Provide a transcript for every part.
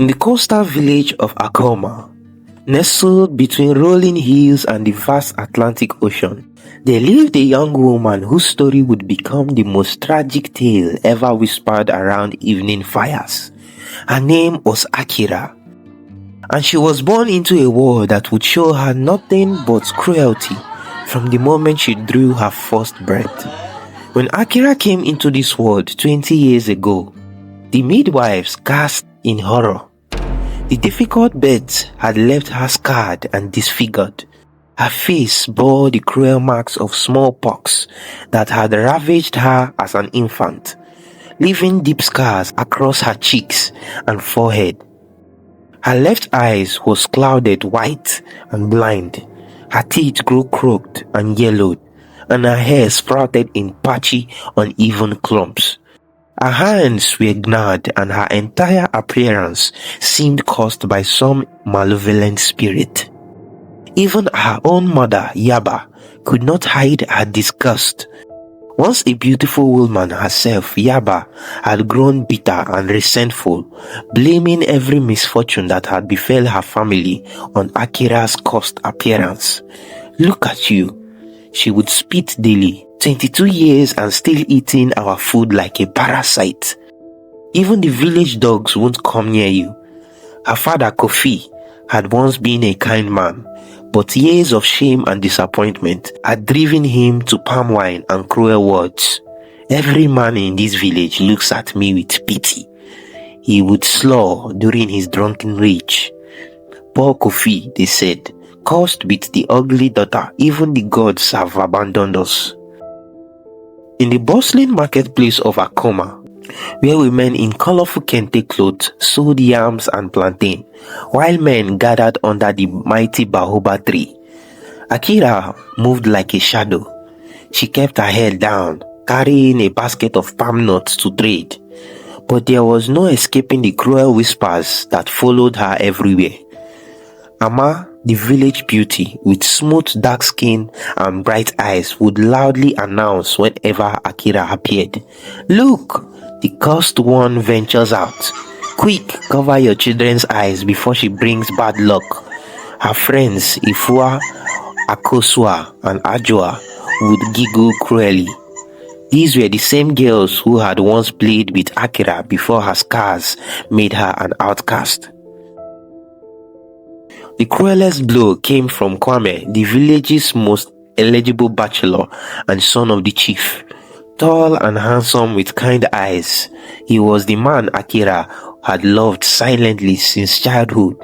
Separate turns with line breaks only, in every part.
In the coastal village of Akoma, nestled between rolling hills and the vast Atlantic Ocean, there lived a young woman whose story would become the most tragic tale ever whispered around evening fires. Her name was Akira, and she was born into a world that would show her nothing but cruelty from the moment she drew her first breath. When Akira came into this world 20 years ago, the midwives gasped in horror. The difficult birth had left her scarred and disfigured. Her face bore the cruel marks of smallpox that had ravaged her as an infant, leaving deep scars across her cheeks and forehead. Her left eye was clouded white and blind. Her teeth grew crooked and yellowed, and her hair sprouted in patchy, uneven clumps. Her hands were gnawed, and her entire appearance seemed caused by some malevolent spirit. Even her own mother, Yaba, could not hide her disgust. Once a beautiful woman herself, Yaba had grown bitter and resentful, blaming every misfortune that had befell her family on Akira's cursed appearance. "Look at you," she would spit daily. 22 years and still eating our food like a parasite. Even the village dogs won't come near you. Her father, Kofi, had once been a kind man, but years of shame and disappointment had driven him to palm wine and cruel words. "Every man in this village looks at me with pity," he would slur during his drunken rage. "Poor Kofi," they said, "cursed with the ugly daughter, even the gods have abandoned us." In the bustling marketplace of Akoma, where women in colorful kente clothes sold yams and plantain, while men gathered under the mighty baobab tree, Akira moved like a shadow. She kept her head down, carrying a basket of palm nuts to trade. But there was no escaping the cruel whispers that followed her everywhere. Ama, the village beauty, with smooth dark skin and bright eyes, would loudly announce whenever Akira appeared, "Look, the cursed one ventures out. Quick, cover your children's eyes before she brings bad luck." Her friends, Ifua, Akosua, and Ajua, would giggle cruelly. These were the same girls who had once played with Akira before her scars made her an outcast. The cruelest blow came from Kwame, the village's most eligible bachelor and son of the chief. Tall and handsome with kind eyes, he was the man Akira had loved silently since childhood.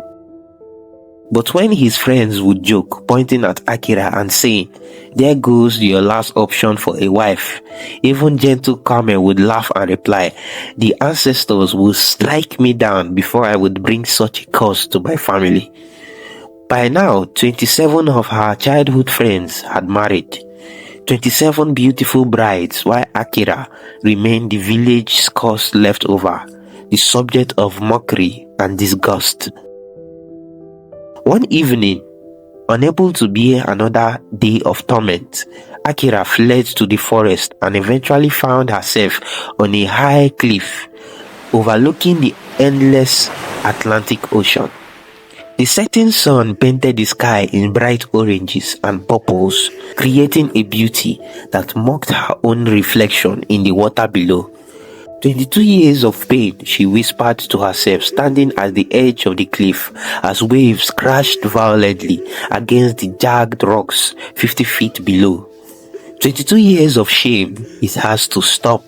But when his friends would joke, pointing at Akira and saying, "There goes your last option for a wife," even gentle Kwame would laugh and reply, "The ancestors would strike me down before I would bring such a curse to my family." By now, 27 of her childhood friends had married. 27 beautiful brides, while Akira remained the village's curse left over, the subject of mockery and disgust. One evening, unable to bear another day of torment, Akira fled to the forest and eventually found herself on a high cliff overlooking the endless Atlantic Ocean. The setting sun painted the sky in bright oranges and purples, creating a beauty that mocked her own reflection in the water below. 22 years of pain, she whispered to herself, standing at the edge of the cliff as waves crashed violently against the jagged rocks 50 feet below. 22 years of shame, it has to stop.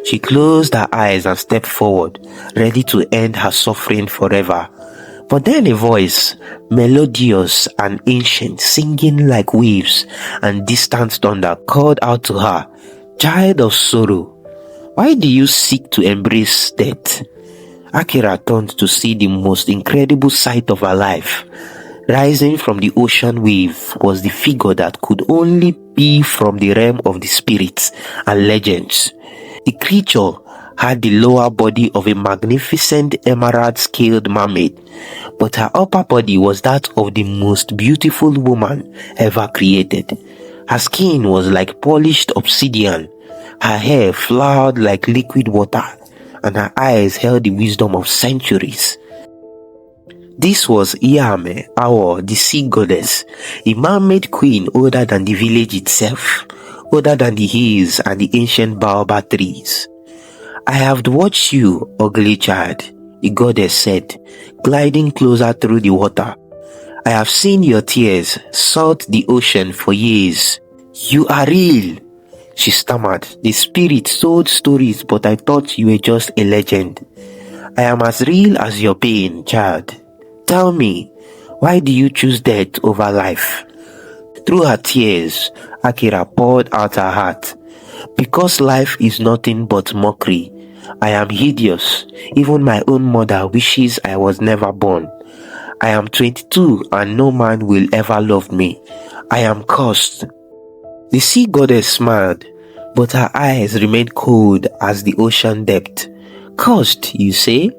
She closed her eyes and stepped forward, ready to end her suffering forever. But then a voice, melodious and ancient, singing like waves and distant thunder, called out to her, "Child of sorrow, why do you seek to embrace death?" Akira turned to see the most incredible sight of her life. Rising from the ocean wave was the figure that could only be from the realm of the spirits and legends. The creature had the lower body of a magnificent emerald-scaled mermaid, but her upper body was that of the most beautiful woman ever created. Her skin was like polished obsidian, her hair flowered like liquid water, and her eyes held the wisdom of centuries. This was Iame, Awo, the sea goddess, a man-made queen older than the village itself, older than the hills and the ancient baobab trees. I have watched you, ugly child, the goddess said, gliding closer through the water. I have seen your tears salt the ocean for years. You are real, she stammered. The spirit told stories, but I thought you were just a legend. I am as real as your pain, child. Tell me, why do you choose death over life? Through her tears, Akira poured out her heart. Because life is nothing but mockery. I am hideous. Even my own mother wishes I was never born. I am 22 and no man will ever love me. I am cursed. The sea goddess smiled, but her eyes remained cold as the ocean depth. Cursed, you say?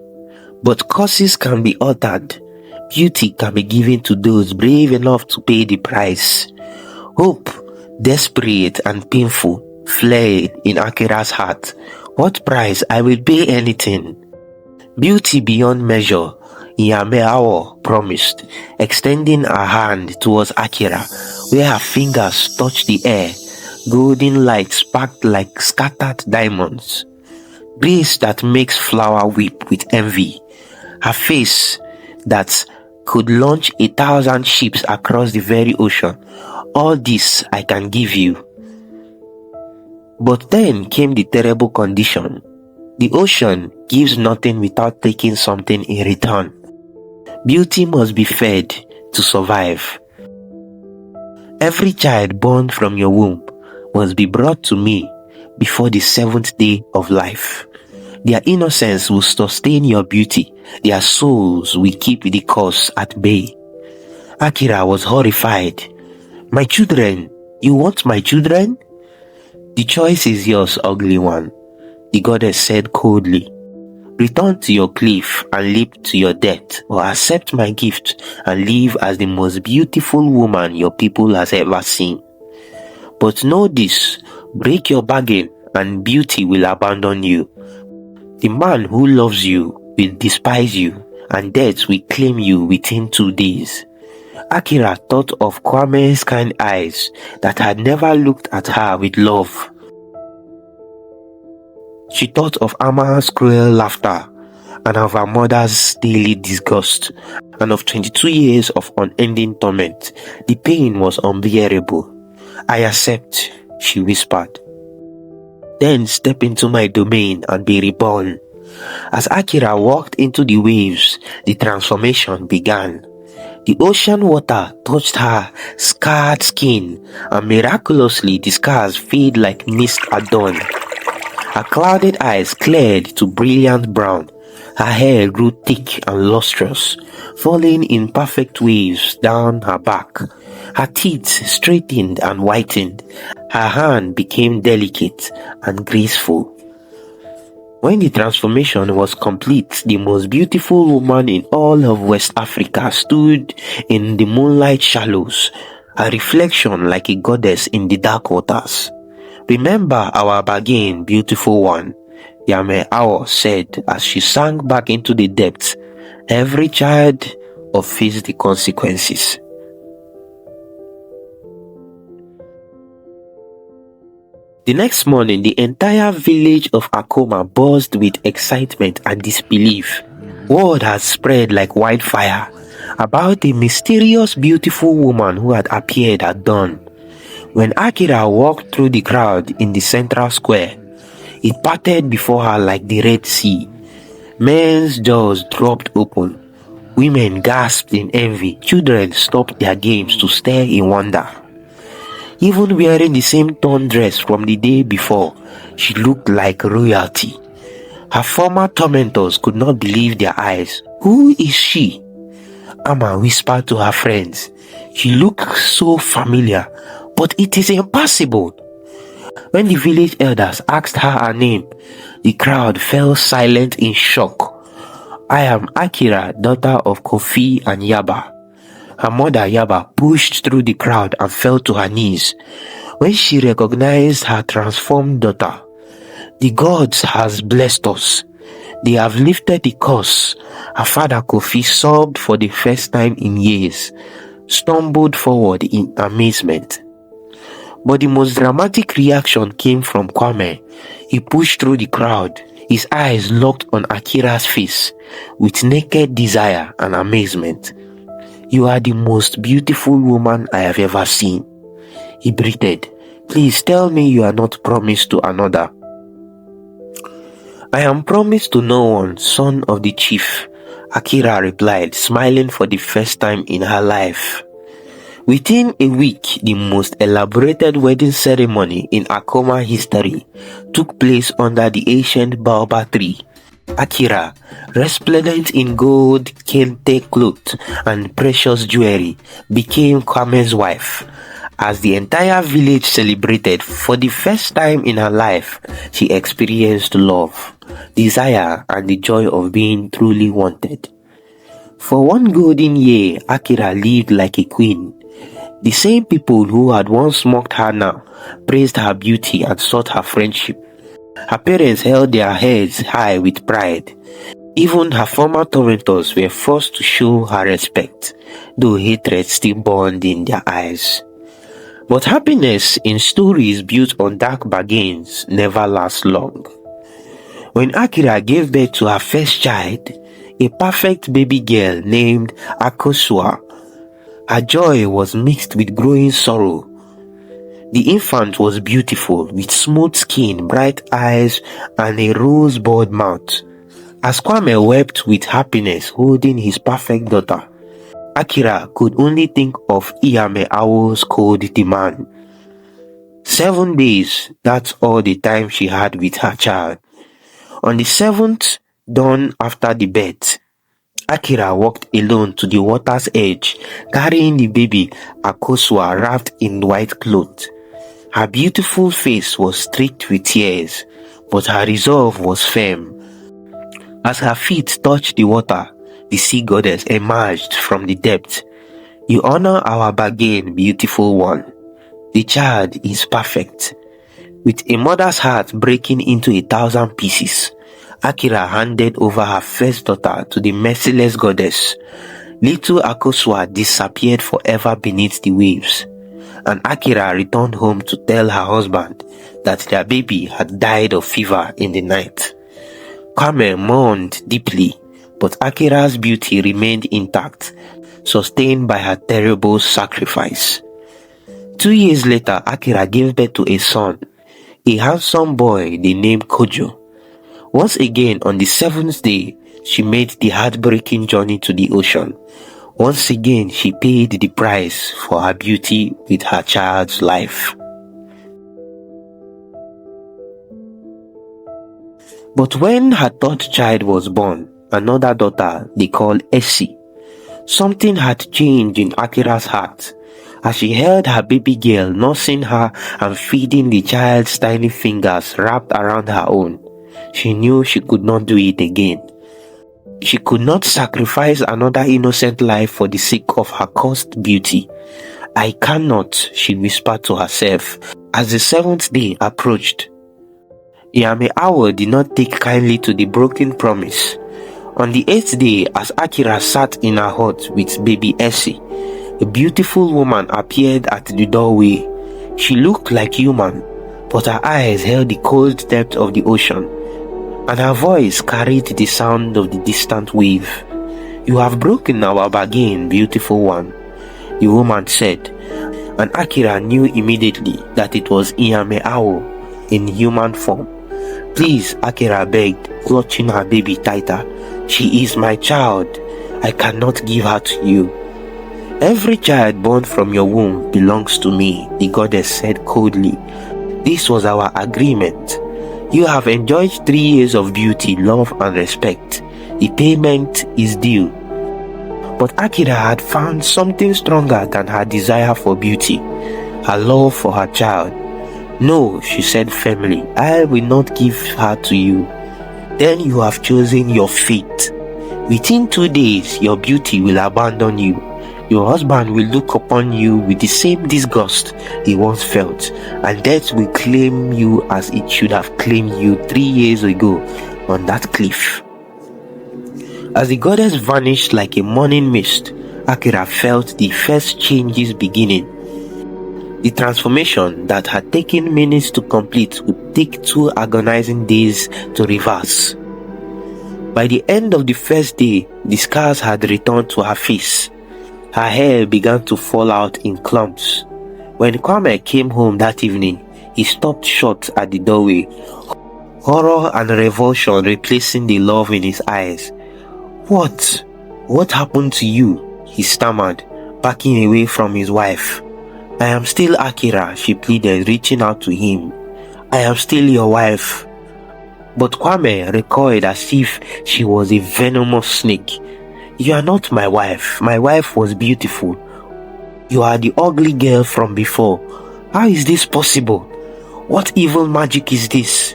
But curses can be altered. Beauty can be given to those brave enough to pay the price. Hope, desperate and painful, flared in Akira's heart. What price? I will pay anything. Beauty beyond measure, Yameawo promised, extending her hand towards Akira, where her fingers touched the air. Golden light sparkled like scattered diamonds. Grace that makes flower weep with envy. Her face that could launch 1,000 ships across the very ocean. All this I can give you. But then came the terrible condition. The ocean gives nothing without taking something in return. Beauty must be fed to survive. Every child born from your womb must be brought to me before the 7th day of life. Their innocence will sustain your beauty. Their souls will keep the curse at bay. Akira was horrified. My children? You want my children? The choice is yours, ugly one, the goddess said coldly. Return to your cliff and leap to your death, or accept my gift and live as the most beautiful woman your people has ever seen. But know this, break your bargain and beauty will abandon you. The man who loves you will despise you, and death will claim you within 2 days. Akira thought of Kwame's kind eyes that had never looked at her with love. She thought of Ama's cruel laughter, and of her mother's daily disgust, and of 22 years of unending torment. The pain was unbearable. I accept, she whispered. Then step into my domain and be reborn. As Akira walked into the waves, the transformation began. The ocean water touched her scarred skin, and miraculously the scars fade like mist at dawn. Her clouded eyes cleared to brilliant brown. Her hair grew thick and lustrous, falling in perfect waves down her back. Her teeth straightened and whitened. Her hand became delicate and graceful. When the transformation was complete, the most beautiful woman in all of West Africa stood in the moonlight shallows, a reflection like a goddess in the dark waters. Remember our bargain, beautiful one, Yame Awo said as she sank back into the depths. Every child will face the consequences. The next morning, the entire village of Akoma buzzed with excitement and disbelief. Word had spread like wildfire about a mysterious, beautiful woman who had appeared at dawn. When Akira walked through the crowd in the central square, it parted before her like the Red Sea. Men's jaws dropped open. Women gasped in envy. Children stopped their games to stare in wonder. Even wearing the same torn dress from the day before, she looked like royalty. Her former tormentors could not believe their eyes. Who is she? Ama whispered to her friends. She looks so familiar, but it is impossible. When the village elders asked her name, the crowd fell silent in shock. I am Akira, daughter of Kofi and Yaba. Her mother Yaba pushed through the crowd and fell to her knees. When she recognized her transformed daughter, the gods has blessed us. They have lifted the curse. Her father Kofi sobbed for the first time in years, stumbled forward in amazement. But the most dramatic reaction came from Kwame. He pushed through the crowd, his eyes locked on Akira's face with naked desire and amazement. "You are the most beautiful woman I have ever seen," he breathed. "Please tell me you are not promised to another." "I am promised to no one, son of the chief," Akira replied, smiling for the first time in her life. Within a week, the most elaborated wedding ceremony in Akoma history took place under the ancient baobab tree. Akira, resplendent in gold kente cloth and precious jewelry, became Kwame's wife. As the entire village celebrated, for the first time in her life, she experienced love, desire, and the joy of being truly wanted. For one golden year, Akira lived like a queen. The same people who had once mocked her now praised her beauty and sought her friendship. Her parents held their heads high with pride. Even her former tormentors were forced to show her respect, though hatred still burned in their eyes. But happiness in stories built on dark bargains never lasts long. When Akira gave birth to her first child, a perfect baby girl named Akosua, her joy was mixed with growing sorrow. The infant was beautiful, with smooth skin, bright eyes, and a rosebud mouth. As Kwame wept with happiness holding his perfect daughter, Akira could only think of Iyame Awo's cold demand. 7 days, that's all the time she had with her child. On the 7th dawn after the birth, Akira walked alone to the water's edge, carrying the baby Akosua wrapped in white cloth. Her beautiful face was streaked with tears, but her resolve was firm. As her feet touched the water, the sea goddess emerged from the depth. "You honor our bargain, beautiful one. The child is perfect." With a mother's heart breaking into 1,000 pieces, Akira handed over her first daughter to the merciless goddess. Little Akosua disappeared forever beneath the waves, and Akira returned home to tell her husband that their baby had died of fever in the night. Kwame mourned deeply, but Akira's beauty remained intact, sustained by her terrible sacrifice. 2 years later, Akira gave birth to a son, a handsome boy they named Kojo. Once again, on the 7th day, she made the heartbreaking journey to the ocean. Once again, she paid the price for her beauty with her child's life. But when her third child was born, another daughter they called Essie, something had changed in Akira's heart. As she held her baby girl, nursing her and feeding the child's tiny fingers wrapped around her own, she knew she could not do it again. She could not sacrifice another innocent life for the sake of her cursed beauty. "I cannot," she whispered to herself. As the 7th day approached, Iyame Awo did not take kindly to the broken promise. On the 8th day, as Akira sat in her hut with baby Essie, a beautiful woman appeared at the doorway. She looked like human, but her eyes held the cold depth of the ocean, and her voice carried the sound of the distant wave. "You have broken our bargain, beautiful one," the woman said, and Akira knew immediately that it was Iyame Awo in human form. "Please," Akira begged, clutching her baby tighter. "She is my child. I cannot give her to you." "Every child born from your womb belongs to me," the goddess said coldly. "This was our agreement. You have enjoyed 3 years of beauty, love, and respect. The payment is due." But Akira had found something stronger than her desire for beauty, her love for her child. "No," she said firmly, "I will not give her to you." "Then you have chosen your fate. Within 2 days, your beauty will abandon you. Your husband will look upon you with the same disgust he once felt, and death will claim you as it should have claimed you 3 years ago on that cliff." As the goddess vanished like a morning mist, Akira felt the first changes beginning. The transformation that had taken minutes to complete would take 2 agonizing days to reverse. By the end of the first day, the scars had returned to her face. Her hair began to fall out in clumps. When Kwame came home that evening, he stopped short at the doorway, horror and revulsion replacing the love in his eyes. What happened to you?" he stammered, backing away from his wife. "I am still Akira," she pleaded, reaching out to him. "I am still your wife." But Kwame recoiled as if she was a venomous snake. "You are not my wife. My wife was beautiful. You are the ugly girl from before. How is this possible? What evil magic is this?"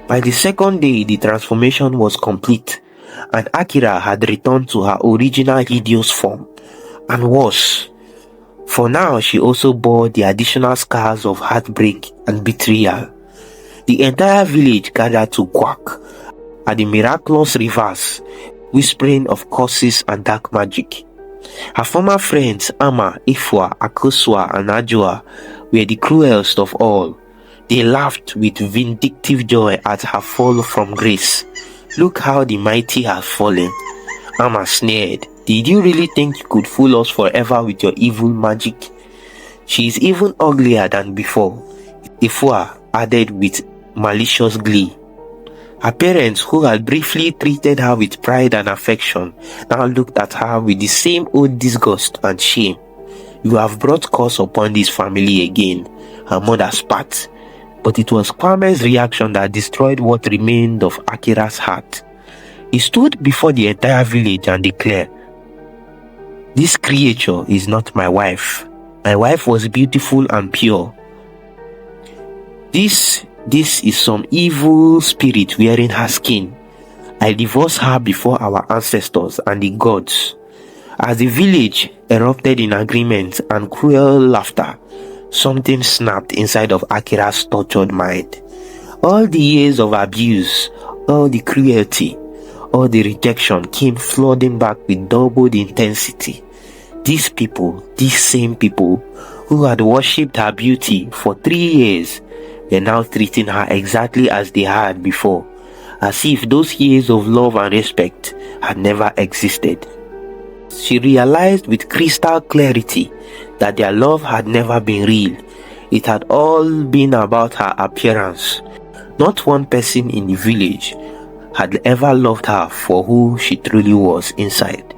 By the second day, the transformation was complete, and Akira had returned to her original hideous form, and worse. For now, she also bore the additional scars of heartbreak and betrayal. The entire village gathered to quack at the miraculous reverse, whispering of curses and dark magic. Her former friends Ama, Ifwa, Akosua, and Ajua were the cruelest of all. They laughed with vindictive joy at her fall from grace. "Look how the mighty have fallen," Ama sneered. "Did you really think you could fool us forever with your evil magic? She is even uglier than before," Ifwa added with malicious glee. Her parents, who had briefly treated her with pride and affection, now looked at her with the same old disgust and shame. "You have brought curse upon this family again," her mother spat. But it was Kwame's reaction that destroyed what remained of Akira's heart. He stood before the entire village and declared, "This creature is not my wife. My wife was beautiful and pure. This is some evil spirit wearing her skin. I divorced her before our ancestors and the gods." As the village erupted in agreement and cruel laughter, something snapped inside of Akira's tortured mind. All the years of abuse, all the cruelty, all the rejection came flooding back with doubled intensity. These same people who had worshipped her beauty for 3 years, were now treating her exactly as they had before, as if those years of love and respect had never existed. She realized with crystal clarity that their love had never been real. It had all been about her appearance. Not one person in the village had ever loved her for who she truly was inside.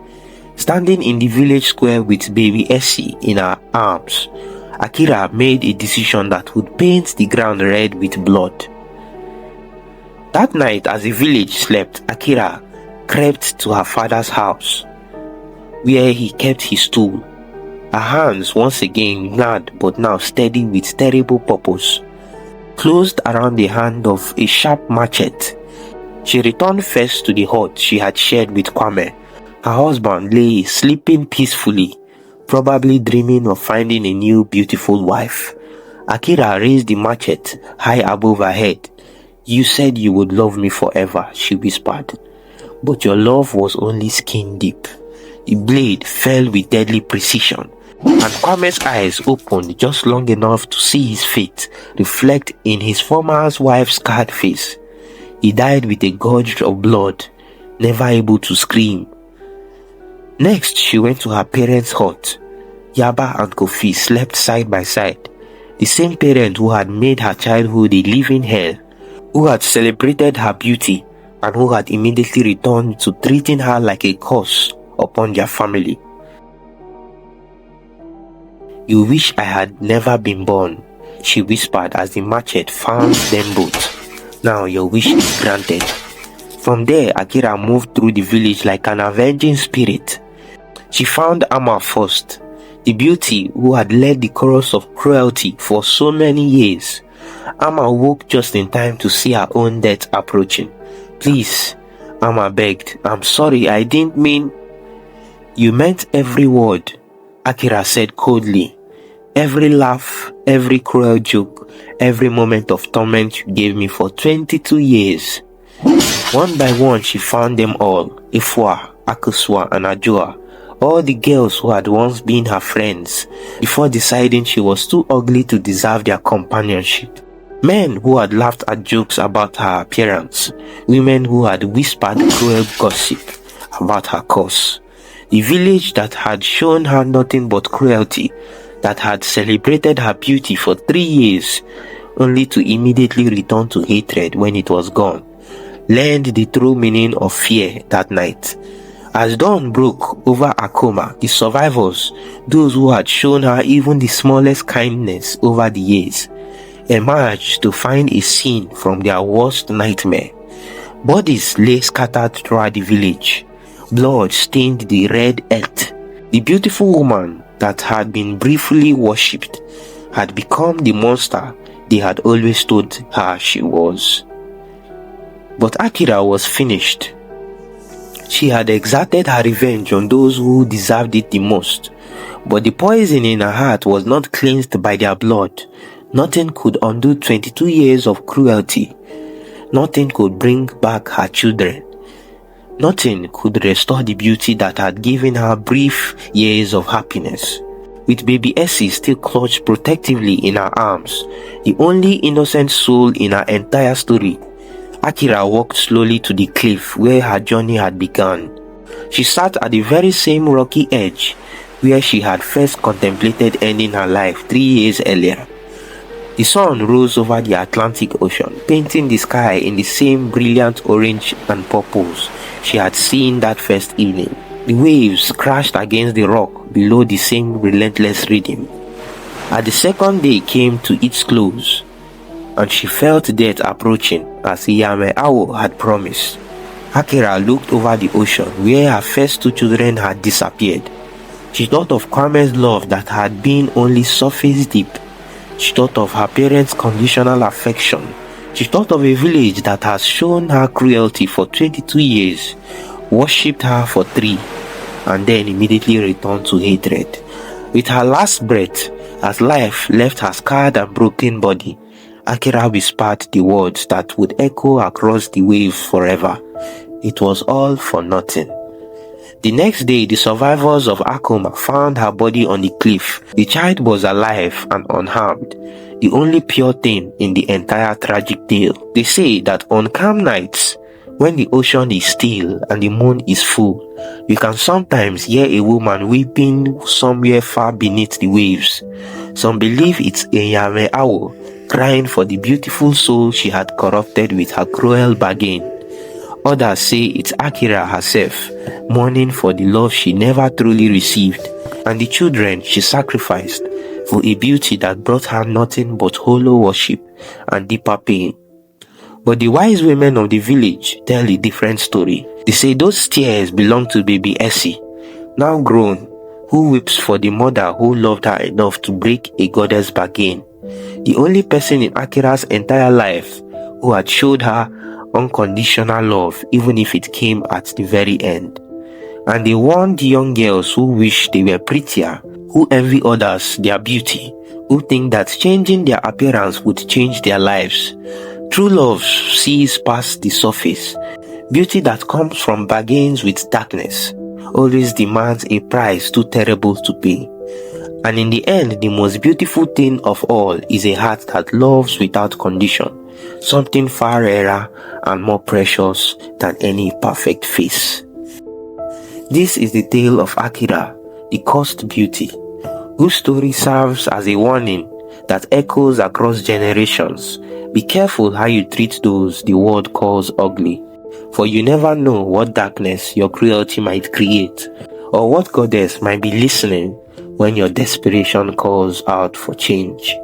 Standing in the village square with baby Essie in her arms, Akira made a decision that would paint the ground red with blood. That night, as the village slept, Akira crept to her father's house, where he kept his stool. Her hands, once again gnarled but now steady with terrible purpose, closed around the hand of a sharp machete. She returned first to the hut she had shared with Kwame. Her husband lay sleeping peacefully, probably dreaming of finding a new beautiful wife. Akira raised the machete high above her head. "You said you would love me forever," she whispered. "But your love was only skin deep." The blade fell with deadly precision, and Kwame's eyes opened just long enough to see his fate reflect in his former wife's scarred face. He died with a gorge of blood, never able to scream. Next, she went to her parents' hut. Yaba and Kofi slept side by side. The same parent who had made her childhood a living hell, who had celebrated her beauty, and who had immediately returned to treating her like a curse upon their family. "You wish I had never been born," she whispered as the machete found them both. "Now your wish is granted." From there, Akira moved through the village like an avenging spirit. She found Ama first, the beauty who had led the chorus of cruelty for so many years. Ama woke just in time to see her own death approaching. "Please," Ama begged, "I'm sorry, I didn't mean..." "You meant every word," Akira said coldly. "Every laugh, every cruel joke, every moment of torment you gave me for 22 years. One by one, she found them all. Ifwa, Akosua, and Ajua, all the girls who had once been her friends, before deciding she was too ugly to deserve their companionship. Men who had laughed at jokes about her appearance, women who had whispered cruel gossip about her cause. The village that had shown her nothing but cruelty, that had celebrated her beauty for 3 years, only to immediately return to hatred when it was gone, learned the true meaning of fear that night. As dawn broke over Akoma, the survivors, those who had shown her even the smallest kindness over the years, emerged to find a scene from their worst nightmare. Bodies lay scattered throughout the village. Blood stained the red earth. The beautiful woman that had been briefly worshipped had become the monster they had always told her she was. But Akira was finished. She had exacted her revenge on those who deserved it the most, but the poison in her heart was not cleansed by their blood. Nothing could undo 22 years of cruelty. Nothing could bring back her children. Nothing could restore the beauty that had given her brief years of happiness. With baby Essie still clutched protectively in her arms, the only innocent soul in her entire story, Akira walked slowly to the cliff where her journey had begun. She sat at the very same rocky edge where she had first contemplated ending her life 3 years earlier. The sun rose over the Atlantic Ocean, painting the sky in the same brilliant orange and purples she had seen that first evening. The waves crashed against the rock below the same relentless rhythm. As the second day came to its close, and she felt death approaching as Yame Awo had promised, Akira looked over the ocean where her first 2 children had disappeared. She thought of Kwame's love that had been only surface deep. She thought of her parents' conditional affection. She thought of a village that has shown her cruelty for 22 years, worshipped her for 3, and then immediately returned to hatred. With her last breath, as life left her scarred and broken body, Akira whispered the words that would echo across the waves forever. It was all for nothing. The next day, the survivors of Akoma found her body on the cliff. The child was alive and unharmed, the only pure thing in the entire tragic tale. They say that on calm nights, when the ocean is still and the moon is full, you can sometimes hear a woman weeping somewhere far beneath the waves. Some believe it's Enyame Awo crying for the beautiful soul she had corrupted with her cruel bargain. Others say it's Akira herself, mourning for the love she never truly received, and the children she sacrificed for a beauty that brought her nothing but hollow worship and deeper pain. But the wise women of the village tell a different story. They say those tears belong to baby Essie, now grown, who weeps for the mother who loved her enough to break a goddess bargain, the only person in Akira's entire life who had showed her unconditional love, even if it came at the very end. And they warned young girls who wish they were prettier, who envy others their beauty, who think that changing their appearance would change their lives. True love sees past the surface. Beauty that comes from bargains with darkness always demands a price too terrible to pay. And in the end, the most beautiful thing of all is a heart that loves without condition, something far rarer and more precious than any perfect face. This is the tale of Akira, the cursed beauty, whose story serves as a warning that echoes across generations. Be careful how you treat those the world calls ugly, for you never know what darkness your cruelty might create, or what goddess might be listening when your desperation calls out for change.